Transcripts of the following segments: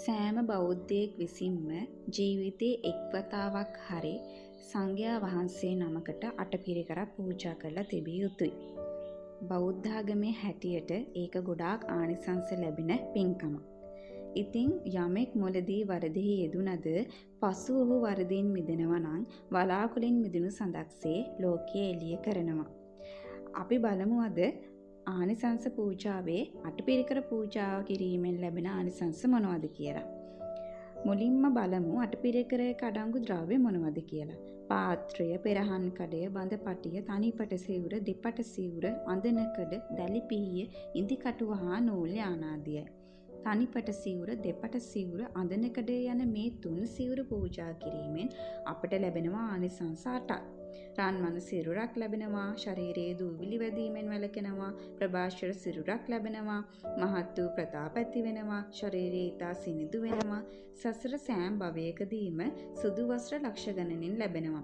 සෑම බෞද්ධයෙක් විසින්ම ජීවිතයේ එක් වතාවක් හරි සංඝයා වහන්සේ නමකට අටපිරිකරක් පූජා කරලා තිබිය යුතුයි. බෞද්ධාගමේ හැටියට ඒක ගොඩාක් ආනිසංස ලැබෙන පින්කම. ඉතින් යමෙක් මුලදී වරදෙහි යෙදුනද පසු ඔහු වරදින් මිදෙනවා නම් වලාකුළින් මිදුණු සඳක්සේ ලෝකයේ එළිය කරනවා. අපි බලමු අද ආනිසංස පූජාවේ අටපිරිකර පූජාව කිරීමෙන් ලැබෙන ආනිසංස මොනවද කියලා. මුලින්ම බලමු අටපිරිකරයේ අඩංගු ද්‍රව්‍ය මොනවද කියලා. පාත්‍රය, පෙරහන් කඩය, බඳ පටිය, තනිපට සිවුර, දෙපට සිවුර, අඳනකඩ, දැලි පිහිය, ඉදි කටුව හා නූල් යානාදියයි. තනිපට සිවුර, දෙපට සිවුර, අඳනකඩ යන මේ තුන් සිවුර පූජා කිරීමෙන් අපට ලැබෙනවා ආනිසංස 8ක්. රන්මන සිරුරක් ලැබෙනවා, ශරීරයේ දූවිලි වැදීමෙන් වැළකෙනවා, ප්‍රභාෂර සිරුරක් ලැබෙනවා, මහත් වූ ප්‍රතාප ඇති වෙනවා, ශරීරයේ ඊතා සිනිඳු වෙනවා, සසර සෑම භවයකදීම සුදු වස්ත්‍ර ලක්ෂ ගණනින් ලැබෙනවා.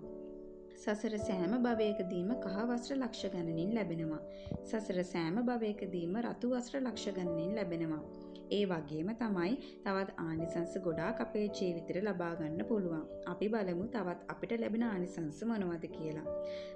සසර සෑම භවයකදීම කහ වස්ත්‍ර ලක්ෂ ගණනින් ලැබෙනවා. සසර සෑම භවයකදීම රතු වස්ත්‍ර ලක්ෂ ගණනින් ලැබෙනවා. ඒ වගේම තමයි තවත් ආනිසංස ගොඩාක් අපේ ජීවිතේට ලබා ගන්න පුළුවන්. අපි බලමු තවත් අපිට ලැබෙන ආනිසංස මොනවද කියලා.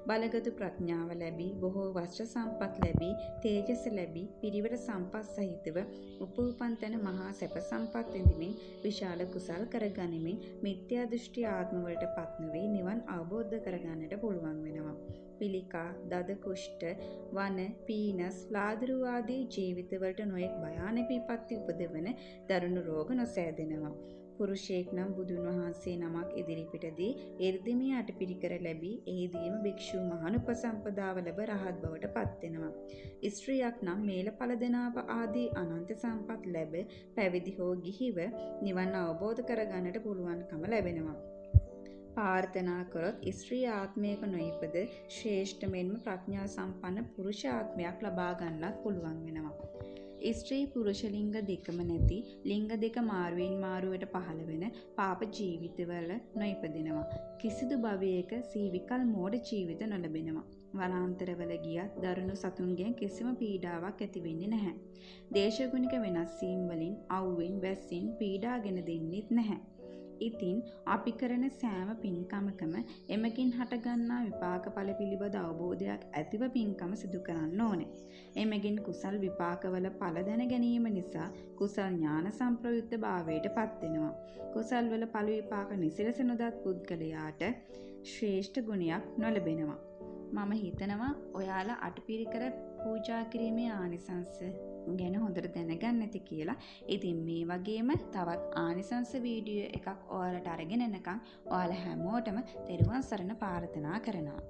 බලගතු ප්‍රඥාව ලැබී, බොහෝ වස්ත්‍ර සම්පත් ලැබී, තේජස ලැබී, පිරිවර සම්පත් සහිතව උපූපන් තැන මහා සැප සම්පත් විඳිමින්, විශාල කුසල් කරගනිමින්, මිත්‍යා දෘෂ්ටි ආත්ම වලට පත් නොවි නිවන් අවබෝධ කරගන්නට පුළුවන් වෙනවා. පිළිකා, දද කුෂ්ඨ, වන, පීනස්, ලාදරු ආදී ජීවිතවලට නොයෙක් භයානක විපත්ති උපදවන දරුණු රෝග නොසෑදෙනවා. පුරුෂයෙක් නම් බුදුන් වහන්සේ නමක් ඉදිරිපිටදී එර්දිමේ අටපිරිකර ලැබී එහිදීම භික්ෂු මහානුපසම්පදාව ලැබ රහත් බවට පත් වෙනවා. ස්ත්‍රියක් නම් මේල පළදෙනාව ආදී අනන්ත සම්පත් ලැබ පැවිදි හෝ ගිහිව නිවන් අවබෝධ කරගන්නට පුළුවන්කම ලැබෙනවා. ප්‍රාර්ථනා කරොත් ස්ත්‍රී ආත්මයක නොඉපද ශ්‍රේෂ්ඨ මෙන්ම ප්‍රඥා සම්පන්න පුරුෂ ආත්මයක් ලබා ගන්නත් පුළුවන් වෙනවා. ස්ත්‍රී පුරුෂ ලිංග දෙකම නැති ලිංග දෙක මාරුවෙන් මාරුවට පහළ වෙන පාප ජීවිතවල නොඉපදෙනවා. කිසිදු භවයක සීවිකල් මෝඩ ජීවිත නොලැබෙනවා. වනාන්තරවල ගියත් දරුණු සතුන්ගෙන් කිසිම පීඩාවක් ඇති වෙන්නේ නැහැ. දේශගුණික වෙනස් වීම් වලින් අවුවෙන් වැස්සින් පීඩාගෙන දෙන්නෙත් නැහැ. ඉතින් අපි කරන සෑම පින්කමකම එමකින් හටගන්නා විපාක ඵල පිළිබඳ අවබෝධයක් ඇතිව පින්කම සිදු කරන්න ඕනේ. එමගින් කුසල් විපාකවල ඵල දැන ගැනීම නිසා කුසල් ඥාන සම්ප්‍රයුක්ත භාවයට පත් වෙනවා. කුසල් වල ඵල විපාක නිසිලස නොදත් පුද්ගලයාට ශ්‍රේෂ්ඨ ගුණයක් නොලැබෙනවා. මම හිතනවා ඔයාලා අටපිරිකර පූජා කිරීමේ ආනිසංස ගැන හොඳට දැනගන්න ඇති කියලා. ඉතින් මේ වගේම තවත් ආනිසංස වීඩියෝ එකක් ඔයාලට අරගෙන එනකම් ඔයාලා හැමෝටම තෙරුවන් සරණ ප්‍රාර්ථනා කරනවා.